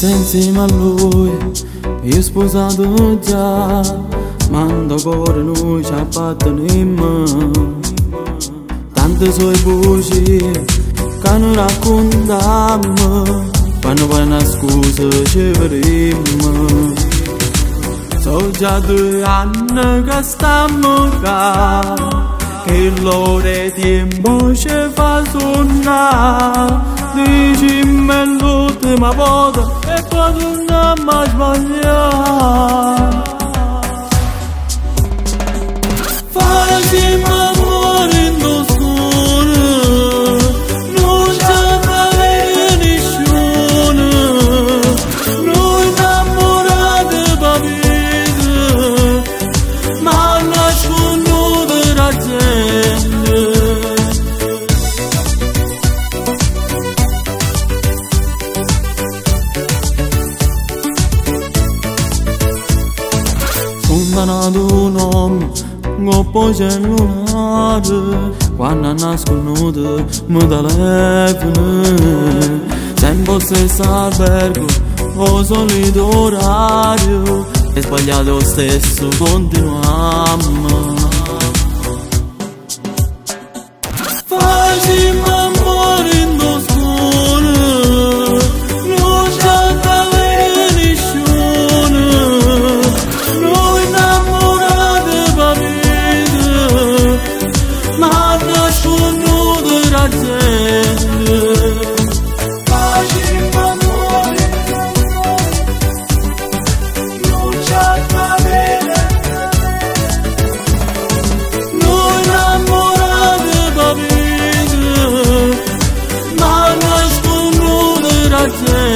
insieme a lui, io sposato già, ma da cuore noi ci apparteniamo. Tante sue voci che non raccontiamo, quando poi una scusa ci vedremo. Sono già 2 anni che stiamo qua, che l'ora tempo ci fa suonare. Dicimmi l'ultima volta e poi torniamo a sbagliare. Facciamo amore in oscuro, non c'è mai nessuno. Noi innamorati per vita, ma nasconuto da gente. Condannato un uomo con cellulare, quando nasconuto mi telefono. Sempre stesso albergo, o solito orario, è sbagliato lo stesso, continuiamo. Facciamo amore in oscuro, non c'è mai nessuno. Noi innamorati per vita, ma nasconuto da gente. Facciamo amore in oscuro, non c'è mai. Noi innamorati per vita, ma nasconuto da gente.